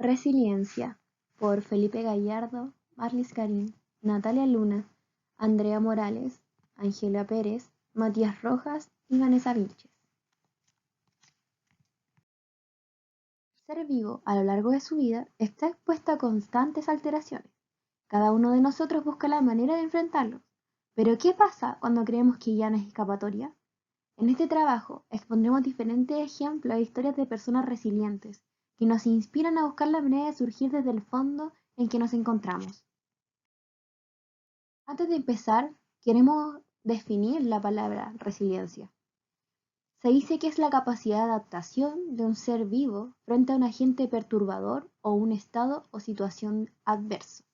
Resiliencia, por Felipe Gallardo, Marlis Garín, Natalia Luna, Andrea Morales, Ángela Pérez, Matías Rojas y Vanessa Vilches. El ser vivo a lo largo de su vida está expuesto a constantes alteraciones. Cada uno de nosotros busca la manera de enfrentarlos. Pero ¿qué pasa cuando creemos que ya no es escapatoria? En este trabajo expondremos diferentes ejemplos e historias de personas resilientes que nos inspiran a buscar la manera de surgir desde el fondo en que nos encontramos. Antes de empezar, queremos definir la palabra resiliencia. Se dice que es la capacidad de adaptación de un ser vivo frente a un agente perturbador o un estado o situación adverso.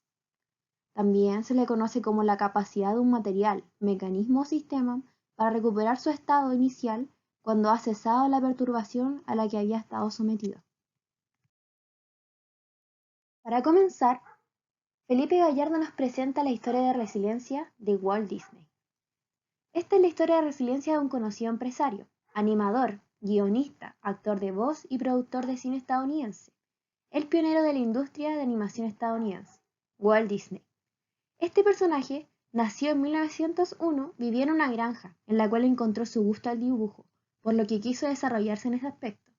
También se le conoce como la capacidad de un material, mecanismo o sistema para recuperar su estado inicial cuando ha cesado la perturbación a la que había estado sometido. Para comenzar, Felipe Gallardo nos presenta la historia de resiliencia de Walt Disney. Esta es la historia de resiliencia de un conocido empresario, animador, guionista, actor de voz y productor de cine estadounidense, el pionero de la industria de animación estadounidense, Walt Disney. Este personaje nació en 1901, vivía en una granja, en la cual encontró su gusto al dibujo, por lo que quiso desarrollarse en ese aspecto.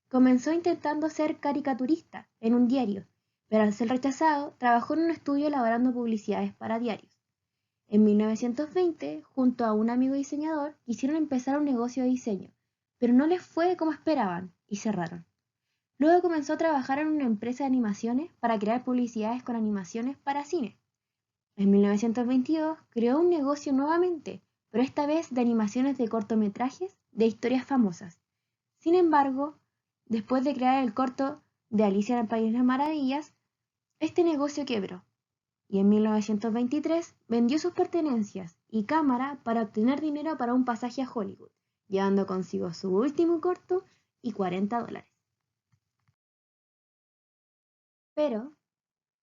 Comenzó intentando ser caricaturista en un diario, pero al ser rechazado, trabajó en un estudio elaborando publicidades para diarios. En 1920, junto a un amigo diseñador, quisieron empezar un negocio de diseño, pero no les fue como esperaban y cerraron. Luego comenzó a trabajar en una empresa de animaciones para crear publicidades con animaciones para cine. En 1922 creó un negocio nuevamente, pero esta vez de animaciones de cortometrajes de historias famosas. Sin embargo, después de crear el corto de Alicia en el País de las Maravillas, este negocio quebró y en 1923 vendió sus pertenencias y cámara para obtener dinero para un pasaje a Hollywood, llevando consigo su último corto y $40. Pero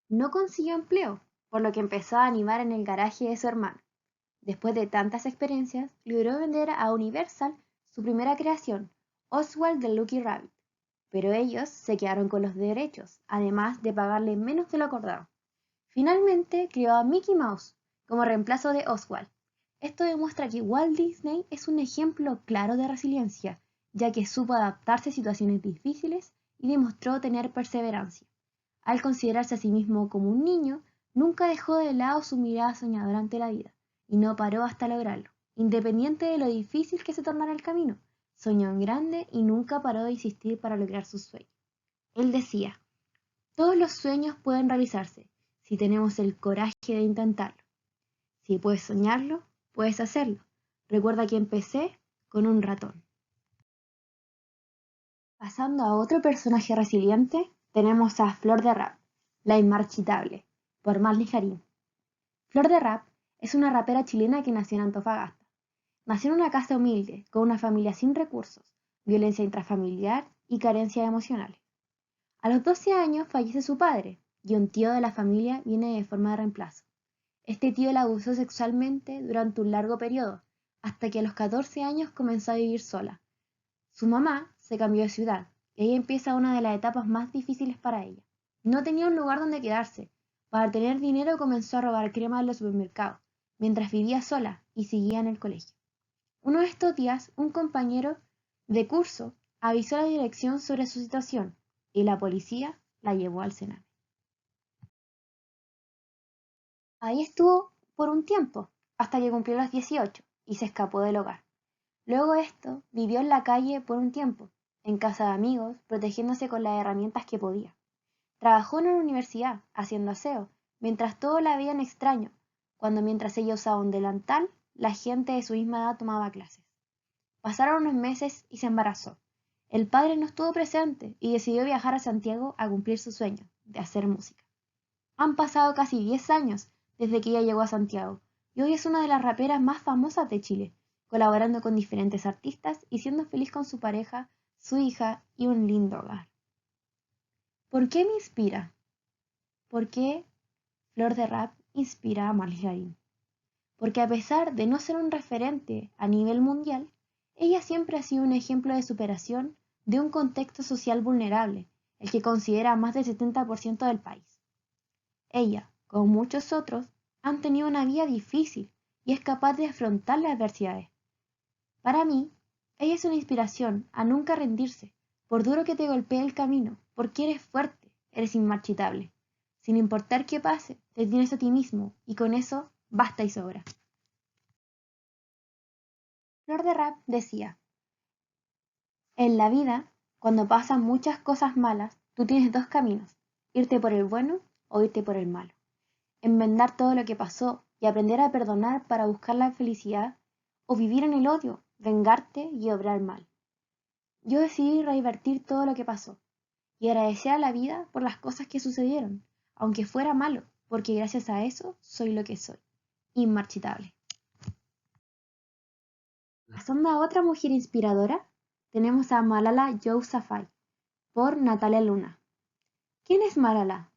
no consiguió empleo, por lo que empezó a animar en el garaje de su hermano. Después de tantas experiencias, logró vender a Universal su primera creación, Oswald the Lucky Rabbit, pero ellos se quedaron con los derechos, además de pagarle menos de lo acordado. Finalmente creó a Mickey Mouse como reemplazo de Oswald. Esto demuestra que Walt Disney es un ejemplo claro de resiliencia, ya que supo adaptarse a situaciones difíciles y demostró tener perseverancia. Al considerarse a sí mismo como un niño, nunca dejó de lado su mirada soñadora ante la vida, y no paró hasta lograrlo, independiente de lo difícil que se tornara el camino. Soñó en grande y nunca paró de insistir para lograr sus sueños. Él decía, todos los sueños pueden realizarse si tenemos el coraje de intentarlo. Si puedes soñarlo, puedes hacerlo. Recuerda que empecé con un ratón. Pasando a otro personaje resiliente, tenemos a Flor de Rap, la inmarchitable, por Marlis Garín. Flor de Rap es una rapera chilena que nació en Antofagasta. Nació en una casa humilde, con una familia sin recursos, violencia intrafamiliar y carencias emocionales. A los 12 años fallece su padre, y un tío de la familia viene de forma de reemplazo. Este tío la abusó sexualmente durante un largo periodo, hasta que a los 14 años comenzó a vivir sola. Su mamá se cambió de ciudad, y ahí empieza una de las etapas más difíciles para ella. No tenía un lugar donde quedarse. Para tener dinero comenzó a robar crema en los supermercados, mientras vivía sola y seguía en el colegio. Uno de estos días, un compañero de curso avisó a la dirección sobre su situación, y la policía la llevó al Sename. Ahí estuvo por un tiempo, hasta que cumplió los 18 y se escapó del hogar. Luego de esto, vivió en la calle por un tiempo, en casa de amigos, protegiéndose con las herramientas que podía. Trabajó en una universidad, haciendo aseo, mientras todos la veían extraño, cuando mientras ella usaba un delantal, la gente de su misma edad tomaba clases. Pasaron unos meses y se embarazó. El padre no estuvo presente y decidió viajar a Santiago a cumplir su sueño, de hacer música. Han pasado casi 10 años desde que ella llegó a Santiago, y hoy es una de las raperas más famosas de Chile, colaborando con diferentes artistas y siendo feliz con su pareja, su hija y un lindo hogar. ¿Por qué me inspira? ¿Por qué Flor de Rap inspira a Marlis Garín? Porque a pesar de no ser un referente a nivel mundial, ella siempre ha sido un ejemplo de superación de un contexto social vulnerable, el que considera más del 70% del país. Ella, como muchos otros, han tenido una vida difícil y es capaz de afrontar las adversidades. Para mí, ella es una inspiración a nunca rendirse, por duro que te golpee el camino, porque eres fuerte, eres inmarchitable. Sin importar qué pase, te tienes a ti mismo y con eso basta y sobra. Flor de Rap decía, en la vida, cuando pasan muchas cosas malas, tú tienes dos caminos, irte por el bueno o irte por el malo. Enmendar todo lo que pasó y aprender a perdonar para buscar la felicidad, o vivir en el odio, vengarte y obrar mal. Yo decidí revertir todo lo que pasó y agradecer a la vida por las cosas que sucedieron, aunque fuera malo, porque gracias a eso soy lo que soy, inmarchitable. Pasando a otra mujer inspiradora, tenemos a Malala Yousafzai, por Natalia Luna. ¿Quién es Malala?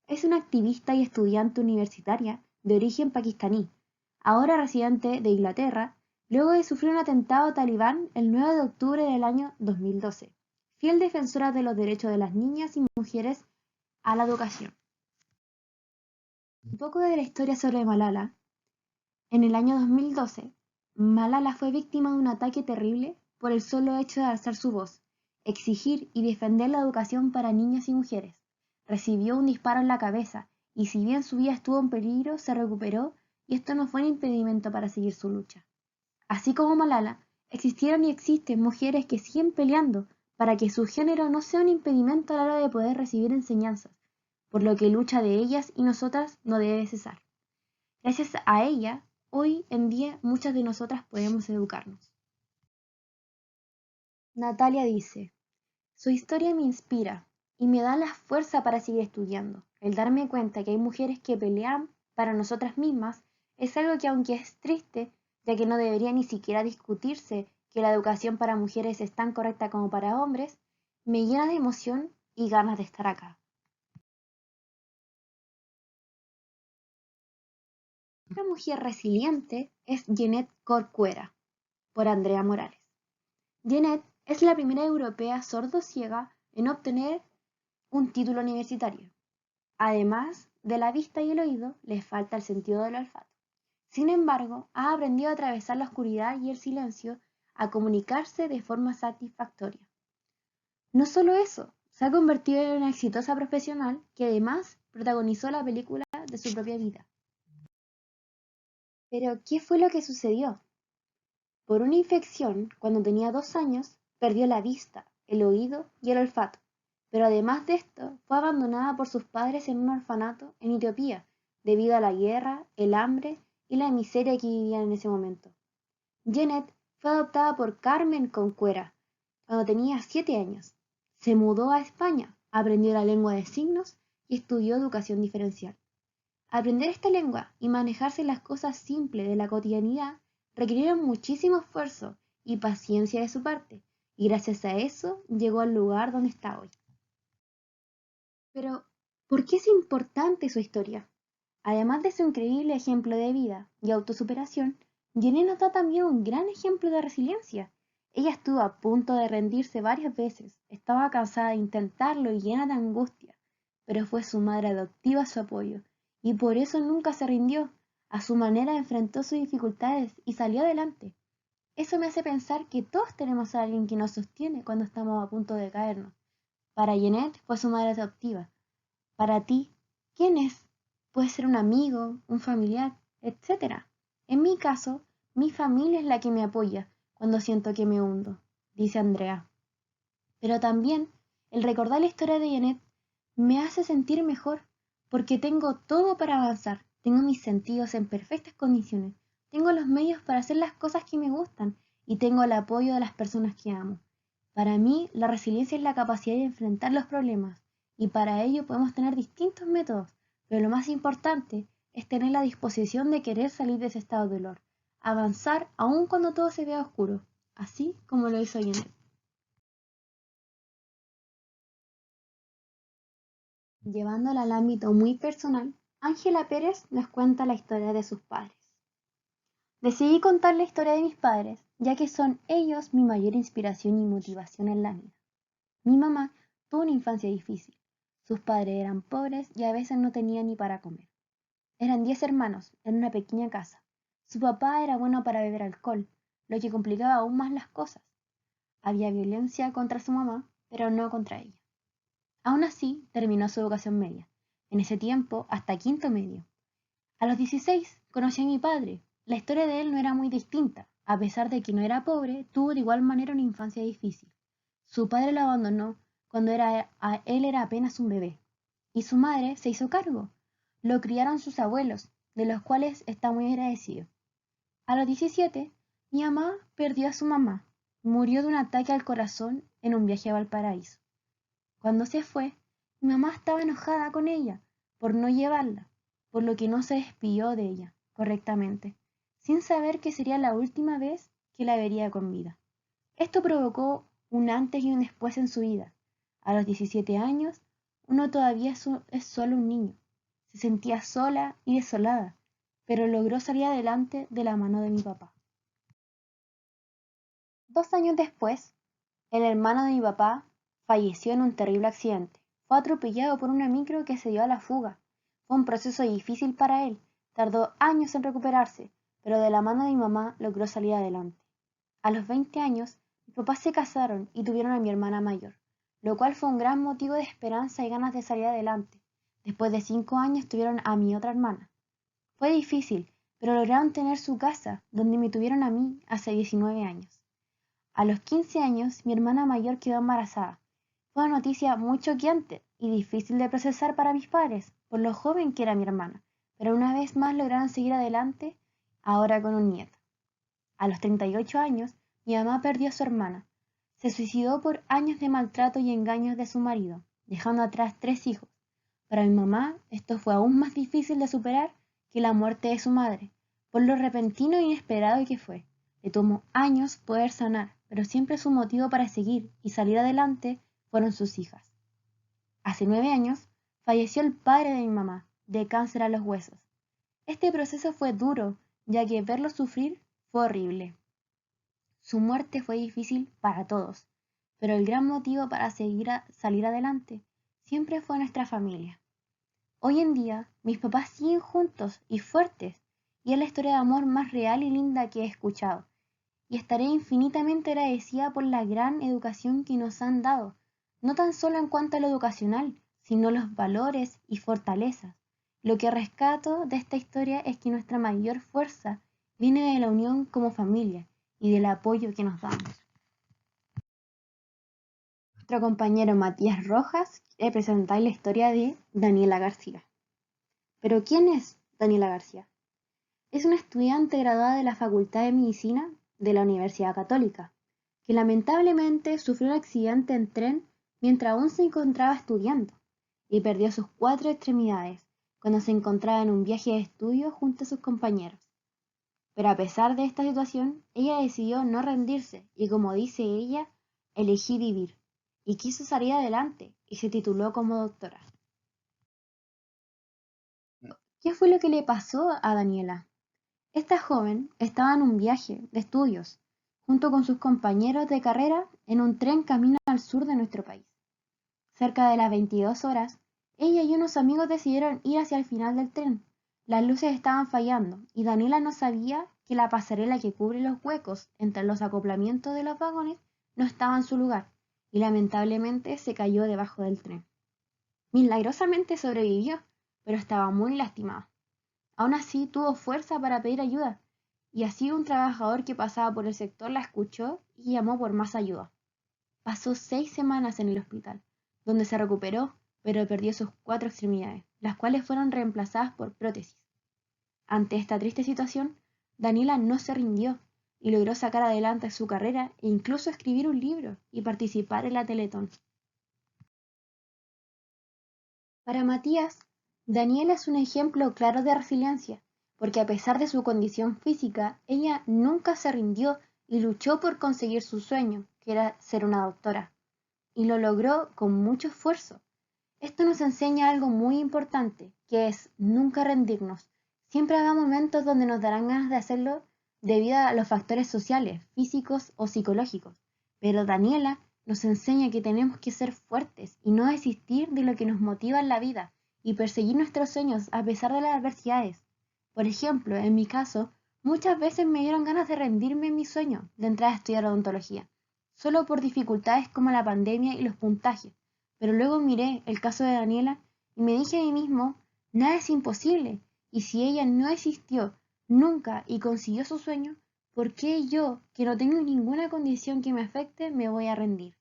Es una activista y estudiante universitaria de origen pakistaní, ahora residente de Inglaterra, luego de sufrir un atentado talibán el 9 de octubre del año 2012. Fiel defensora de los derechos de las niñas y mujeres a la educación. Un poco de la historia sobre Malala. En el año 2012, Malala fue víctima de un ataque terrible por el solo hecho de alzar su voz, exigir y defender la educación para niñas y mujeres. Recibió un disparo en la cabeza y si bien su vida estuvo en peligro, se recuperó y esto no fue un impedimento para seguir su lucha. Así como Malala, existieron y existen mujeres que siguen peleando para que su género no sea un impedimento a la hora de poder recibir enseñanzas, por lo que lucha de ellas y nosotras no debe cesar. Gracias a ella, hoy en día muchas de nosotras podemos educarnos. Natalia dice, su historia me inspira y me da la fuerza para seguir estudiando. El darme cuenta que hay mujeres que pelean para nosotras mismas es algo que aunque es triste, ya que no debería ni siquiera discutirse que la educación para mujeres es tan correcta como para hombres, me llena de emoción y ganas de estar acá. Otra mujer resiliente es Jeanette Corcuera, por Andrea Morales. Jeanette es la primera europea sordo-ciega en obtener un título universitario. Además de la vista y el oído, le falta el sentido del olfato. Sin embargo, ha aprendido a atravesar la oscuridad y el silencio, a comunicarse de forma satisfactoria. No solo eso, se ha convertido en una exitosa profesional que además protagonizó la película de su propia vida. Pero, ¿qué fue lo que sucedió? Por una infección, cuando tenía 2 años, perdió la vista, el oído y el olfato. Pero además de esto, fue abandonada por sus padres en un orfanato en Etiopía, debido a la guerra, el hambre y la miseria que vivían en ese momento. Janet fue adoptada por Carmen Concuera cuando tenía 7 años. Se mudó a España, aprendió la lengua de signos y estudió educación diferencial. Aprender esta lengua y manejarse las cosas simples de la cotidianidad requirieron muchísimo esfuerzo y paciencia de su parte, y gracias a eso llegó al lugar donde está hoy. Pero, ¿por qué es importante su historia? Además de su increíble ejemplo de vida y autosuperación, Jenny nos da también un gran ejemplo de resiliencia. Ella estuvo a punto de rendirse varias veces, estaba cansada de intentarlo y llena de angustia, pero fue su madre adoptiva su apoyo, y por eso nunca se rindió. A su manera enfrentó sus dificultades y salió adelante. Eso me hace pensar que todos tenemos a alguien que nos sostiene cuando estamos a punto de caernos. Para Jeanette fue su madre adoptiva. Para ti, ¿quién es? Puede ser un amigo, un familiar, etcétera. En mi caso, mi familia es la que me apoya cuando siento que me hundo, dice Andrea. Pero también el recordar la historia de Janet me hace sentir mejor porque tengo todo para avanzar, tengo mis sentidos en perfectas condiciones, tengo los medios para hacer las cosas que me gustan y tengo el apoyo de las personas que amo. Para mí, la resiliencia es la capacidad de enfrentar los problemas y para ello podemos tener distintos métodos, pero lo más importante es tener la disposición de querer salir de ese estado de dolor, avanzar aun cuando todo se vea oscuro, así como lo hizo Janet. Llevándola al ámbito muy personal, Ángela Pérez nos cuenta la historia de sus padres. Decidí contar la historia de mis padres, ya que son ellos mi mayor inspiración y motivación en la vida. Mi mamá tuvo una infancia difícil. Sus padres eran pobres y a veces no tenían ni para comer. Eran 10 hermanos en una pequeña casa. Su papá era bueno para beber alcohol, lo que complicaba aún más las cosas. Había violencia contra su mamá, pero no contra ella. Aún así, terminó su educación media. En ese tiempo, hasta quinto medio. A los 16 conocí a mi padre. La historia de él no era muy distinta. A pesar de que no era pobre, tuvo de igual manera una infancia difícil. Su padre lo abandonó cuando él era apenas un bebé, y su madre se hizo cargo. Lo criaron sus abuelos, de los cuales está muy agradecido. A los 17, mi mamá perdió a su mamá. Murió de un ataque al corazón en un viaje a Valparaíso. Cuando se fue, mi mamá estaba enojada con ella por no llevarla, por lo que no se despidió de ella correctamente, sin saber que sería la última vez que la vería con vida. Esto provocó un antes y un después en su vida. A los 17 años, uno todavía es solo un niño. Se sentía sola y desolada, pero logró salir adelante de la mano de mi papá. 2 años después, el hermano de mi papá falleció en un terrible accidente. Fue atropellado por una micro que se dio a la fuga. Fue un proceso difícil para él. Tardó años en recuperarse, pero de la mano de mi mamá logró salir adelante. A los 20 años, mis papás se casaron y tuvieron a mi hermana mayor, lo cual fue un gran motivo de esperanza y ganas de salir adelante. Después de 5 años tuvieron a mi otra hermana. Fue difícil, pero lograron tener su casa, donde me tuvieron a mí hace 19 años. A los 15 años, mi hermana mayor quedó embarazada. Fue una noticia muy choqueante y difícil de procesar para mis padres, por lo joven que era mi hermana, pero una vez más lograron seguir adelante, ahora con un nieto. A los 38 años, mi mamá perdió a su hermana. Se suicidó por años de maltrato y engaños de su marido, dejando atrás 3 hijos. Para mi mamá, esto fue aún más difícil de superar que la muerte de su madre, por lo repentino e inesperado que fue. Le tomó años poder sanar, pero siempre su motivo para seguir y salir adelante fueron sus hijas. Hace 9 años, falleció el padre de mi mamá, de cáncer a los huesos. Este proceso fue duro, ya que verlo sufrir fue horrible. Su muerte fue difícil para todos, pero el gran motivo para salir adelante siempre fue nuestra familia. Hoy en día, mis papás siguen juntos y fuertes, y es la historia de amor más real y linda que he escuchado. Y estaré infinitamente agradecida por la gran educación que nos han dado, no tan solo en cuanto a lo educacional, sino los valores y fortalezas. Lo que rescato de esta historia es que nuestra mayor fuerza viene de la unión como familia y del apoyo que nos damos. Nuestro compañero Matías Rojas presenta la historia de Daniela García. ¿Pero quién es Daniela García? Es una estudiante graduada de la Facultad de Medicina de la Universidad Católica, que lamentablemente sufrió un accidente en tren mientras aún se encontraba estudiando y perdió sus 4 extremidades cuando se encontraba en un viaje de estudio junto a sus compañeros. Pero a pesar de esta situación, ella decidió no rendirse y, como dice ella, elegí vivir, y quiso salir adelante y se tituló como doctora. ¿Qué fue lo que le pasó a Daniela? Esta joven estaba en un viaje de estudios junto con sus compañeros de carrera en un tren camino al sur de nuestro país. Cerca de las 22 horas, ella y unos amigos decidieron ir hacia el final del tren. Las luces estaban fallando y Daniela no sabía que la pasarela que cubre los huecos entre los acoplamientos de los vagones no estaba en su lugar y lamentablemente se cayó debajo del tren. Milagrosamente sobrevivió, pero estaba muy lastimada. Aún así tuvo fuerza para pedir ayuda, y así un trabajador que pasaba por el sector la escuchó y llamó por más ayuda. Pasó 6 semanas en el hospital, donde se recuperó, pero perdió sus 4 extremidades, las cuales fueron reemplazadas por prótesis. Ante esta triste situación, Daniela no se rindió y logró sacar adelante su carrera e incluso escribir un libro y participar en la Teletón. Para Matías, Daniela es un ejemplo claro de resiliencia, porque a pesar de su condición física, ella nunca se rindió y luchó por conseguir su sueño, que era ser una doctora, y lo logró con mucho esfuerzo. Esto nos enseña algo muy importante, que es nunca rendirnos. Siempre habrá momentos donde nos darán ganas de hacerlo debido a los factores sociales, físicos o psicológicos, pero Daniela nos enseña que tenemos que ser fuertes y no desistir de lo que nos motiva en la vida y perseguir nuestros sueños a pesar de las adversidades. Por ejemplo, en mi caso, muchas veces me dieron ganas de rendirme en mi sueño de entrar a estudiar odontología, solo por dificultades como la pandemia y los puntajes. Pero luego miré el caso de Daniela y me dije a mí mismo, nada es imposible, y si ella no existió nunca y consiguió su sueño, ¿por qué yo, que no tengo ninguna condición que me afecte, me voy a rendir?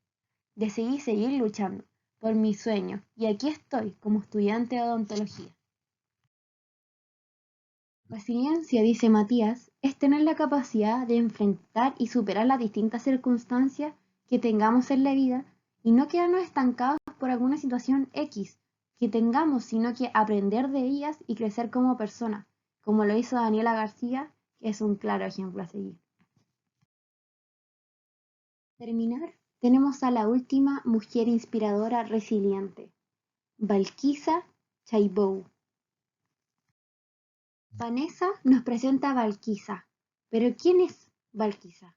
Decidí seguir luchando por mi sueño y aquí estoy como estudiante de odontología. Resiliencia, dice Matías, es tener la capacidad de enfrentar y superar las distintas circunstancias que tengamos en la vida y no quedarnos estancados por alguna situación X que tengamos, sino que aprender de ellas y crecer como persona, como lo hizo Daniela García, que es un claro ejemplo a seguir. Para terminar, tenemos a la última mujer inspiradora resiliente, Balkisa Chaibou. Vanessa nos presenta a Balkisa. ¿Pero quién es Balkisa?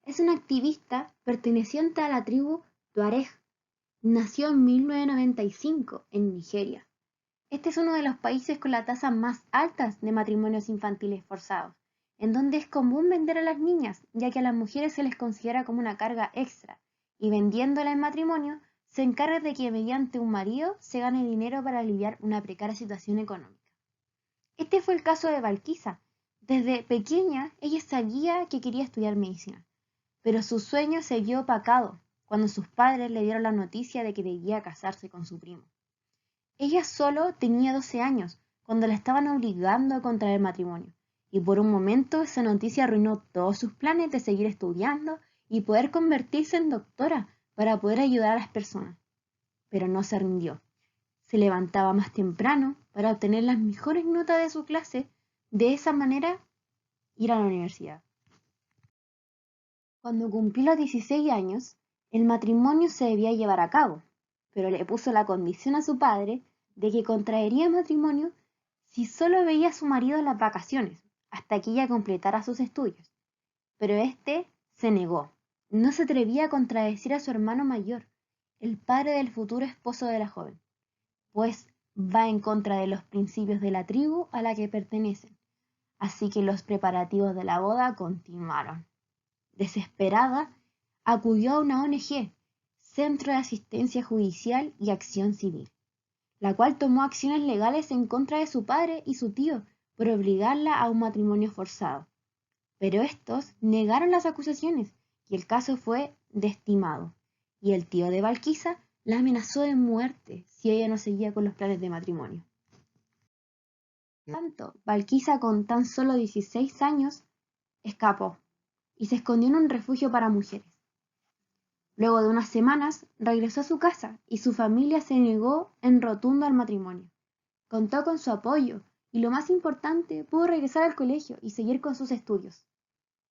Es una activista perteneciente a la tribu Tuareg. Nació en 1995 en Nigeria. Este es uno de los países con la tasa más altas de matrimonios infantiles forzados, en donde es común vender a las niñas, ya que a las mujeres se les considera como una carga extra, y vendiéndola en matrimonio, se encarga de que mediante un marido se gane dinero para aliviar una precaria situación económica. Este fue el caso de Balkisa. Desde pequeña ella sabía que quería estudiar medicina, pero su sueño se vio opacado cuando sus padres le dieron la noticia de que debía casarse con su primo. Ella solo tenía 12 años cuando la estaban obligando a contraer matrimonio, y por un momento esa noticia arruinó todos sus planes de seguir estudiando y poder convertirse en doctora para poder ayudar a las personas. Pero no se rindió. Se levantaba más temprano para obtener las mejores notas de su clase, de esa manera ir a la universidad. Cuando cumplió los 16 años, el matrimonio se debía llevar a cabo, pero le puso la condición a su padre de que contraería matrimonio si solo veía a su marido en las vacaciones, hasta que ella completara sus estudios. Pero este se negó. No se atrevía a contradecir a su hermano mayor, el padre del futuro esposo de la joven, pues va en contra de los principios de la tribu a la que pertenecen. Así que los preparativos de la boda continuaron. Desesperada, acudió a una ONG, Centro de Asistencia Judicial y Acción Civil, la cual tomó acciones legales en contra de su padre y su tío por obligarla a un matrimonio forzado. Pero estos negaron las acusaciones y el caso fue desestimado, y el tío de Balkisa la amenazó de muerte si ella no seguía con los planes de matrimonio. Por tanto, Balkisa con tan solo 16 años escapó y se escondió en un refugio para mujeres. Luego de unas semanas regresó a su casa y su familia se negó en rotundo al matrimonio. Contó con su apoyo y lo más importante, pudo regresar al colegio y seguir con sus estudios.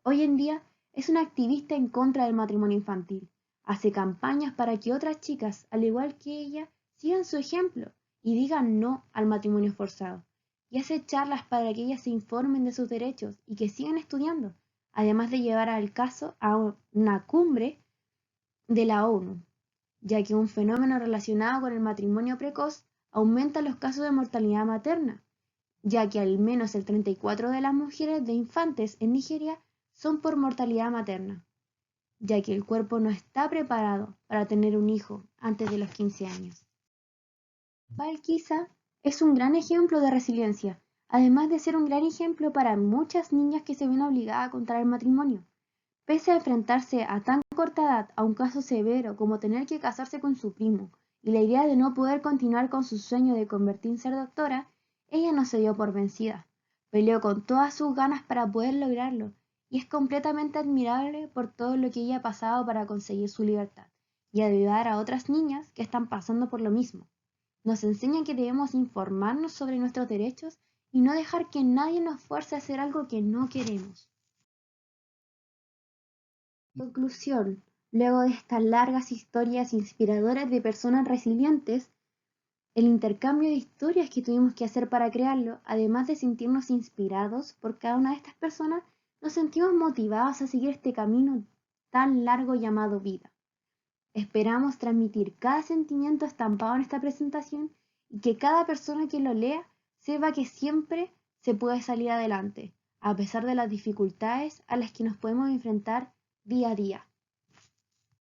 Hoy en día es una activista en contra del matrimonio infantil. Hace campañas para que otras chicas, al igual que ella, sigan su ejemplo y digan no al matrimonio forzado. Y hace charlas para que ellas se informen de sus derechos y que sigan estudiando, además de llevar al caso a una cumbre de la ONU, ya que un fenómeno relacionado con el matrimonio precoz aumenta los casos de mortalidad materna, ya que al menos el 34% de las mujeres de infantes en Nigeria son por mortalidad materna, ya que el cuerpo no está preparado para tener un hijo antes de los 15 años. Balkisa es un gran ejemplo de resiliencia, además de ser un gran ejemplo para muchas niñas que se ven obligadas a contraer matrimonio. Pese a enfrentarse a tan corta edad a un caso severo como tener que casarse con su primo y la idea de no poder continuar con su sueño de convertirse en doctora, ella no se dio por vencida. Peleó con todas sus ganas para poder lograrlo y es completamente admirable por todo lo que ella ha pasado para conseguir su libertad y ayudar a otras niñas que están pasando por lo mismo. Nos enseña que debemos informarnos sobre nuestros derechos y no dejar que nadie nos fuerce a hacer algo que no queremos. En conclusión, luego de estas largas historias inspiradoras de personas resilientes, el intercambio de historias que tuvimos que hacer para crearlo, además de sentirnos inspirados por cada una de estas personas, nos sentimos motivados a seguir este camino tan largo llamado vida. Esperamos transmitir cada sentimiento estampado en esta presentación y que cada persona que lo lea sepa que siempre se puede salir adelante, a pesar de las dificultades a las que nos podemos enfrentar día a día.